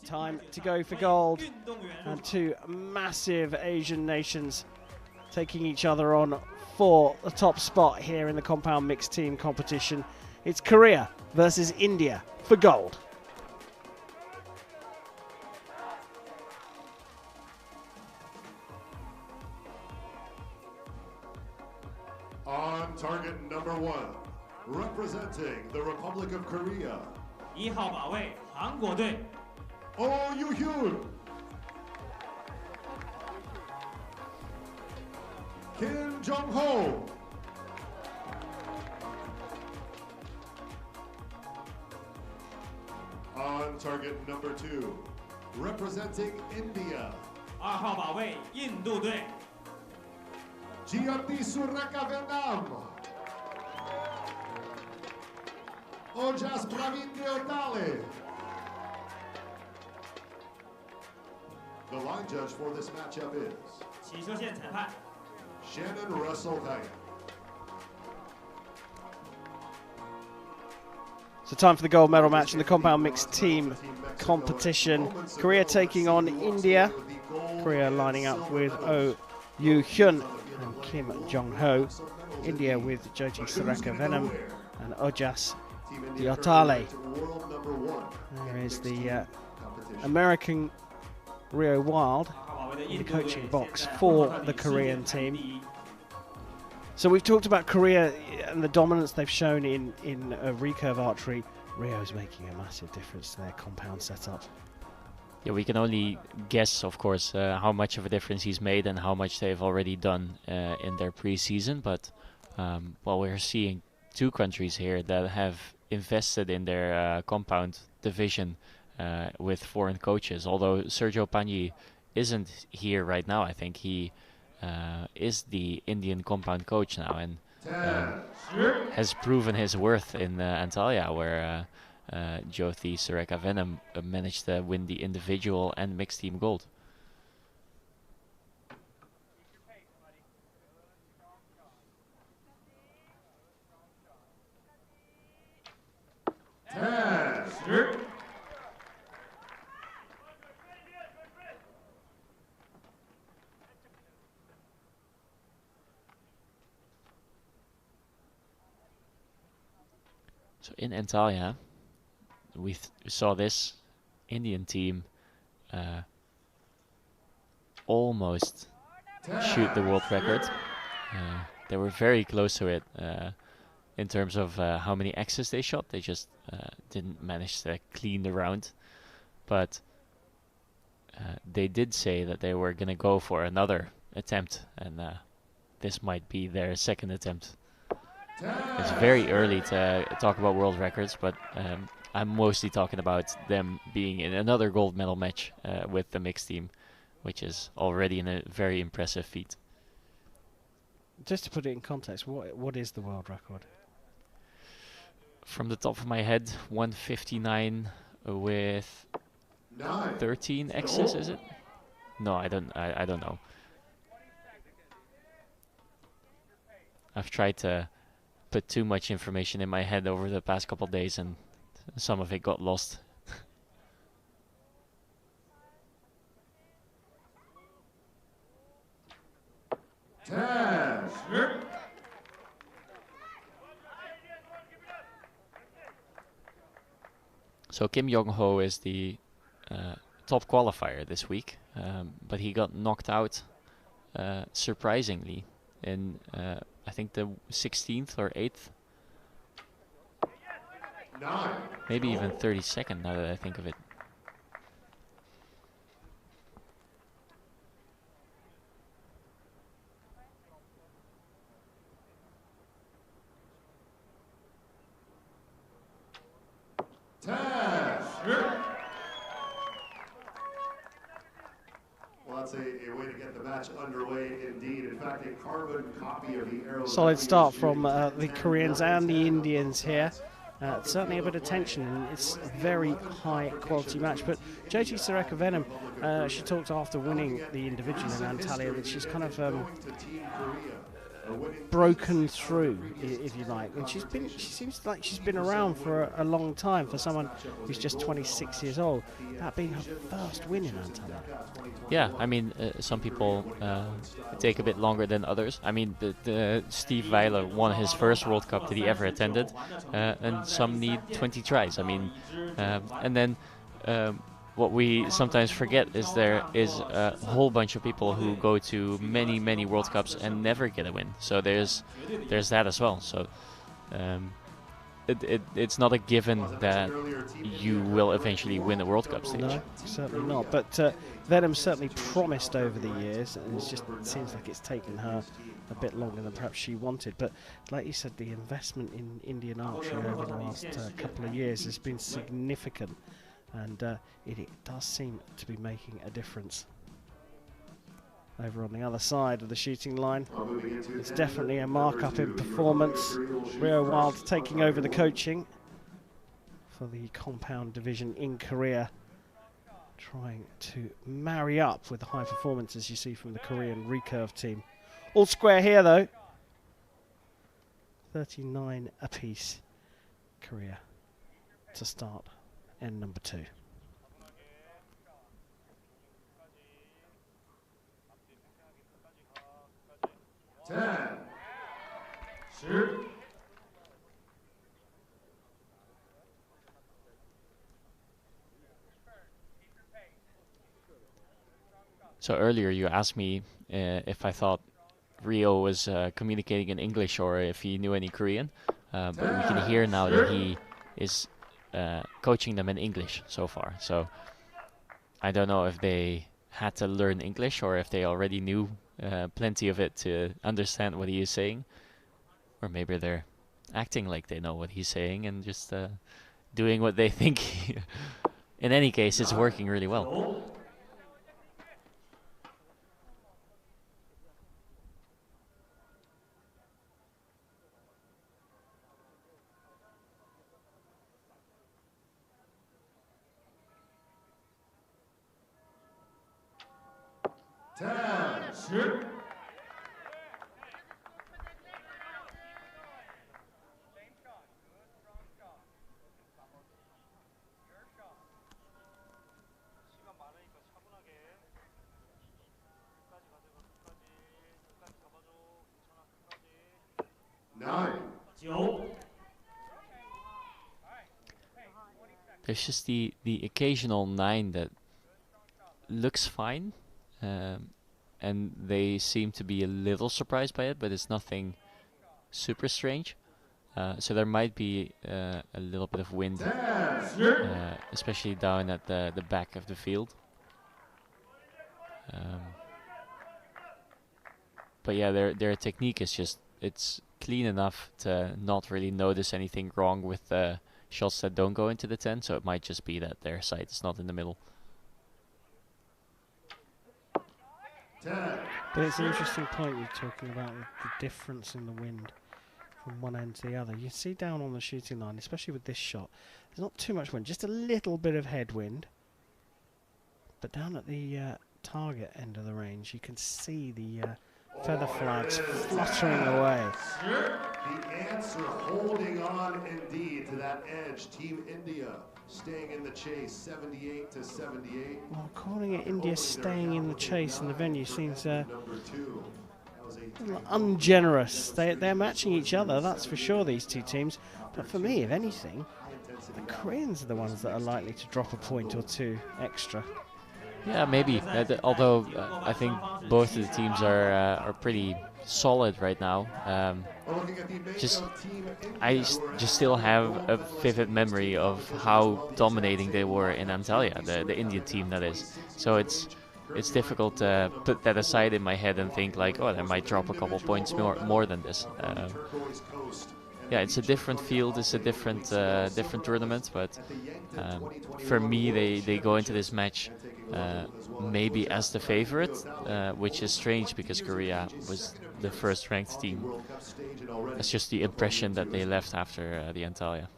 Time to go for gold, and two massive Asian nations taking each other on for the top spot here in the compound mixed team competition. It's Korea versus India for gold. On target number 1, representing the Republic of Korea, 1号靶位韩国队 Oh Yoo-hyun, Kim Jong-ho, on target number 2, representing India, 2号靶位印度队 Gianti Surakavenam, Ojas Pravindriotale. The line judge for this matchup is 起射线裁判 Shannon Russell Kaya. So time for the gold medal match in the compound mixed team competition. Korea taking on India. Korea lining up with Oh Yoo-hyun and Kim Jong-ho. India with Joji Surakavenam and Ojas Diotale. There is the American Rio Wild in the coaching box for the Korean team. So we've talked about Korea and the dominance they've shown in recurve archery. Rio's making a massive difference to their compound setup. Yeah, we can only guess, of course, how much of a difference he's made and how much they've already done in their pre-season. But well, we're seeing two countries here that have invested in their compound division with foreign coaches. Although Sergio Pagni isn't here right now, I think he is the Indian compound coach now and has proven his worth in Antalya, where Jyoti Surakavenam managed to win the individual and mixed team gold. So in Antalya, we saw this Indian team almost shoot the world record. They were very close to it in terms of how many X's they shot. They just didn't manage to clean the round. But they did say that they were going to go for another attempt, and this might be their second attempt. It's very early to talk about world records, but I'm mostly talking about them being in another gold medal match with the mixed team, which is already a very impressive feat. Just to put it in context, what is the world record? From the top of my head, 159 with 13 X's, is it? No, I don't know. I've tried to put too much information in my head over the past couple of days, and some of it got lost. So Kim Jong-ho is the top qualifier this week, but he got knocked out surprisingly in I think the 16th or 8th. Maybe even 32nd now that I think of it. Well, that's a way to get the match underway indeed. In fact, a carbon copy of the arrow. Solid start from the Koreans and the Indians here. Certainly a bit of tension, and it's a very high quality match. But Joji Surakavenam, she talked after winning the individual in Antalya that she's kind of broken through, if you like. And she seems like she's been around for a long time for someone who's just 26 years old. That being her first win in Antalya. Yeah, I mean, some people take a bit longer than others. I mean, the Steve Weiler won his first World Cup that he ever attended, and some need 20 tries. I mean, and then what we sometimes forget is there is a whole bunch of people who go to many World Cups and never get a win. So there's that as well. So it's not a given that you will eventually win a World Cup stage. No, certainly not. But Venom certainly promised over the years, and it seems like it's taken her a bit longer than perhaps she wanted. But like you said, the investment in Indian archery over the last couple of years has been significant, and it does seem to be making a difference. Over on the other side of the shooting line, it's definitely a mark-up in performance. Rio Wild taking over the coaching for the compound division in Korea, trying to marry up with the high performances you see from the Korean recurve team. All square here though. 39 apiece, Korea to start end number 2. So earlier you asked me if I thought Rio was communicating in English or if he knew any Korean, but we can hear now that he is coaching them in English so far. So I don't know if they had to learn English or if they already knew plenty of it to understand what he is saying, or maybe they're acting like they know what he's saying and just doing what they think. In any case, it's working really well. There's just the occasional 9 that looks fine, and they seem to be a little surprised by it, but it's nothing super strange. So there might be a little bit of wind, especially down at the back of the field. But yeah, their technique is just, it's clean enough to not really notice anything wrong with shots that don't go into the 10, so it might just be that their sight is not in the middle. But it's an interesting point you're talking about, the difference in the wind from one end to the other. You see down on the shooting line, especially with this shot, there's not too much wind, just a little bit of headwind. But down at the target end of the range, you can see the feather flags fluttering away. The ants are holding on indeed to that edge. Team India staying in the chase, 78 to 78. Well, calling it India staying in the chase in the venue seems ungenerous. They're matching each other, that's for sure, these two teams. But for me, if anything, the Koreans are the ones that are likely to drop a point or two extra. Yeah, maybe. Although I think both of the teams are pretty solid right now. I just still have a vivid memory of how dominating they were in Antalya, the Indian team that is. So it's difficult to put that aside in my head and think like, oh, they might drop a couple points more than this. Yeah, it's a different field, it's a different tournament, but for me they go into this match maybe as the favorite, which is strange because Korea was the first ranked team. It's just the impression that they left after the Antalya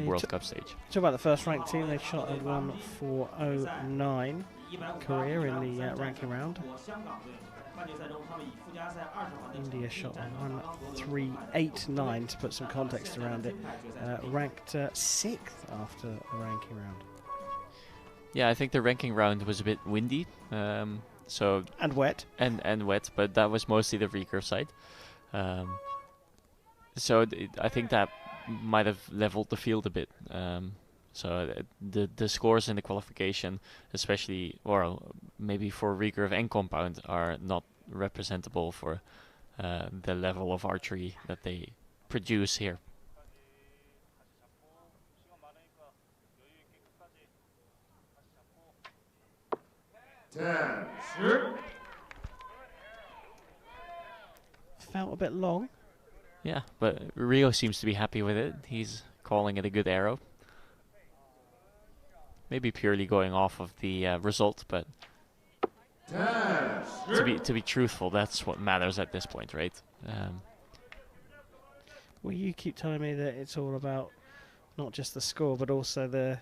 World Cup stage. Talk about the first ranked team, they shot a 1.409, Korea in the ranking round. India shot on 1-3-8-9 to put some context around it. Ranked 6th after the ranking round. Yeah, I think the ranking round was a bit windy. So and wet. And wet, but that was mostly the recurve side. So I think that might have leveled the field a bit. So the scores in the qualification, especially, or maybe for recurve and compound, are not representable for the level of archery that they produce here. Felt a bit long. Yeah, but Rio seems to be happy with it. He's calling it a good arrow. Maybe purely going off of the result, but to be truthful, that's what matters at this point, right? Well, you keep telling me that it's all about not just the score, but also the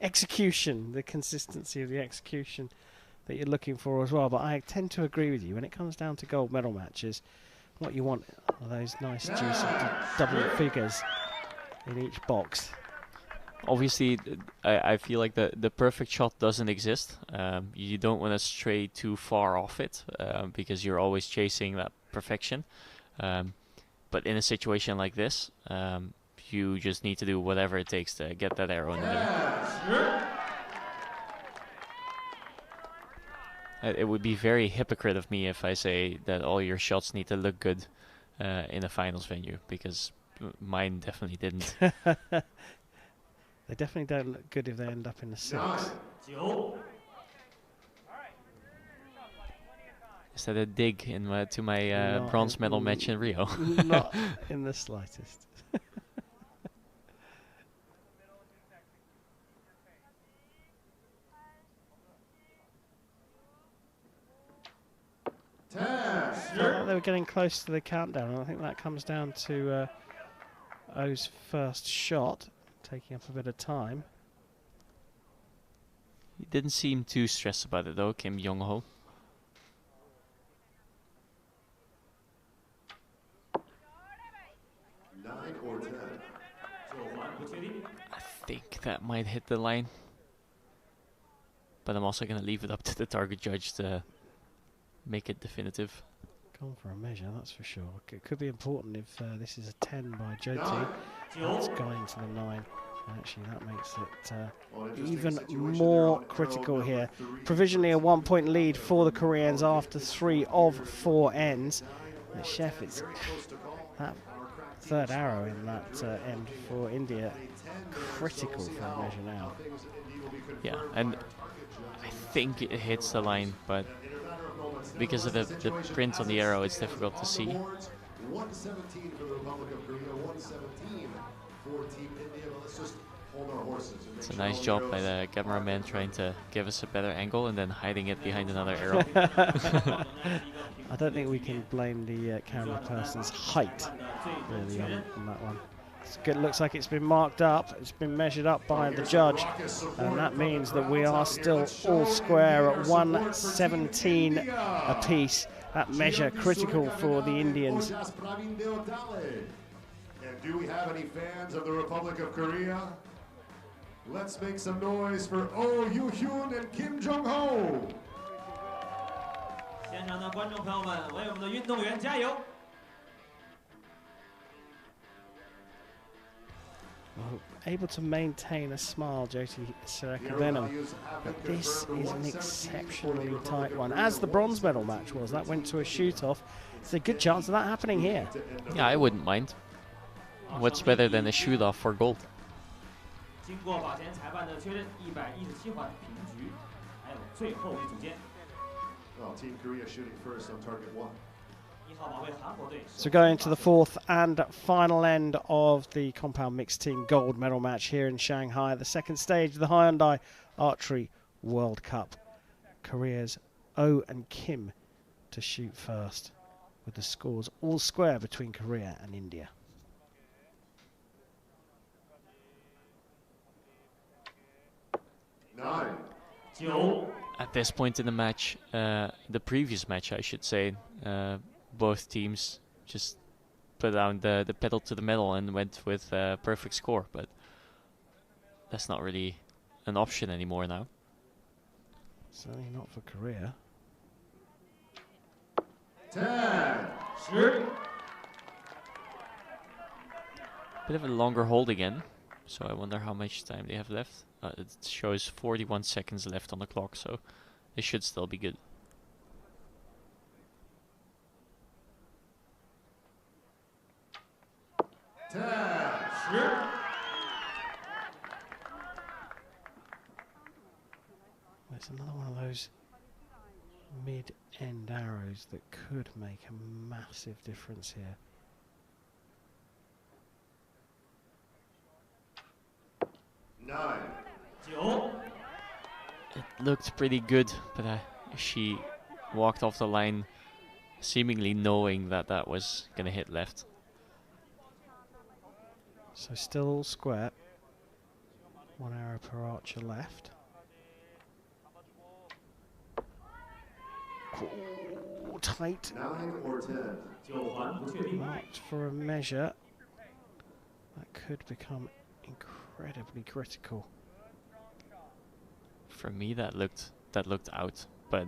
execution, the consistency of the execution that you're looking for as well. But I tend to agree with you. When it comes down to gold medal matches, what you want are those nice, juicy double figures in each box. Obviously, I feel like the perfect shot doesn't exist. You don't want to stray too far off it because you're always chasing that perfection. But in a situation like this, you just need to do whatever it takes to get that arrow in the middle. It would be very hypocrite of me if I say that all your shots need to look good in a finals venue, because mine definitely didn't. They definitely don't look good if they end up in the 6. Is that a dig to my bronze medal match in Rio? Not in the slightest. Felt like they were getting close to the countdown, and I think that comes down to O's first shot, taking up a bit of time. He didn't seem too stressed about it though, Kim Jong-ho. I think that might hit the line, but I'm also going to leave it up to the target judge to make it definitive. Gone for a measure, that's for sure. It could be important if this is a 10 by Jyoti. That's going to the 9. Actually, that makes it even more critical here. Provisionally a 1-point lead for the Koreans after 3 of 4 ends. The chef, it's that third arrow in that end for India. Critical for a measure now. Yeah, and I think it hits the line, but because of the print on the arrow, it's difficult to see. 117 for the Republic of Korea, 117 for Team India. But let's just hold our horses. It's a nice job by the cameraman trying to give us a better angle and then hiding it behind another arrow. I don't think we can blame the camera person's height really on that one. It looks like it's been marked up, it's been measured up by the judge, and that means that we are still all square at 117 apiece. That measure critical for the Indians. And do we have any fans of the Republic of Korea? Let's make some noise for Oh Yoo-hyun and Kim Jong-ho. 现场的观众朋友们，为我们的运动员加油！ Well, able to maintain a smile, Jyoti Sirakavenam, but this is an exceptionally tight one. As the bronze medal match was, that went to a shoot-off. There's a good chance of that happening here. Yeah, I wouldn't mind. What's better than a shoot-off for gold? 经过法前裁判的确认，117环平局，还有最后一组间。 Well, Team Korea shooting first on target 1. So going to the 4th and final end of the compound mixed team gold medal match here in Shanghai, the second stage of the Hyundai Archery World Cup. Korea's Oh and Kim to shoot first, with the scores all square between Korea and India. at this point in the match, the previous match, I should say, both teams just put down the pedal to the metal and went with a perfect score, but that's not really an option anymore now. Certainly not for Korea. 10. Bit of a longer hold again, so I wonder how much time they have left. It shows 41 seconds left on the clock, so it should still be good. It's another one of those mid-end arrows that could make a massive difference here. It looked pretty good, but she walked off the line seemingly knowing that that was going to hit left. So still all square. One arrow per archer left. Ooh, tight. 9 or 10. Marked for a measure. That could become incredibly critical. For me, that looked out, but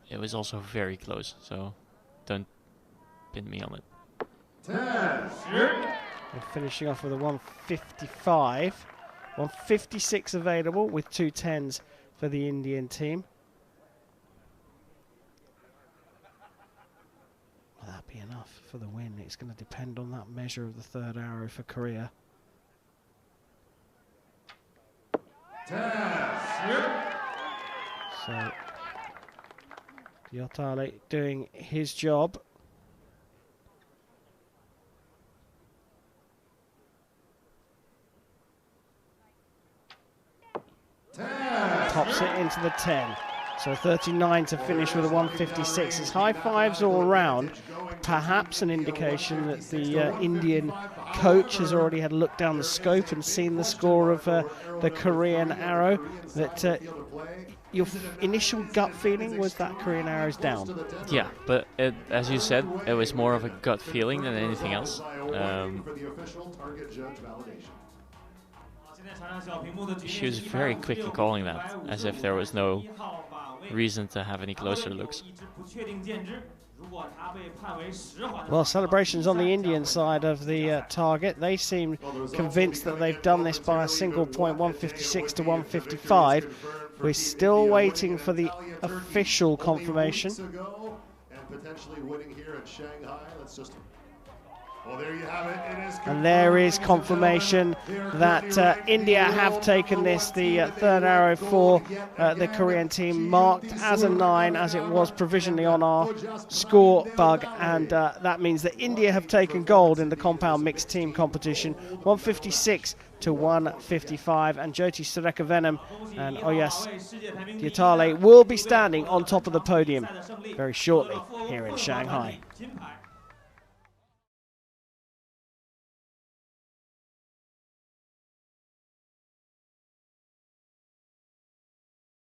it was also very close. So don't pin me on it. 10. We're finishing off with a 155. 156 available with 2 10s for the Indian team. Will that be enough for the win? It's going to depend on that measure of the third arrow for Korea. 10. So Yotale doing his job. Pops it into the 10. So 39 to finish with a 156. It's high fives all around. Perhaps an indication that the Indian coach has already had a look down the scope and seen the score of the Korean arrow. That your initial gut feeling was that Korean arrow's down. Yeah, but as you said, it was more of a gut feeling than anything else. She was very quickly calling that, as if there was no reason to have any closer looks. Well, celebrations on the Indian side of the target. They seem convinced that they've done this by a single point, 156 to 155. We're still waiting for the official confirmation. And potentially winning here in Shanghai. Let's just. Well, there you have it. It is and there is confirmation that India have taken this, the third arrow for the Korean team, marked as a 9 as it was provisionally on our score bug, and that means that India have taken gold in the compound mixed team competition, 156 to 155, and Jyoti Surekavenim and Oyas Yotale will be standing on top of the podium very shortly here in Shanghai.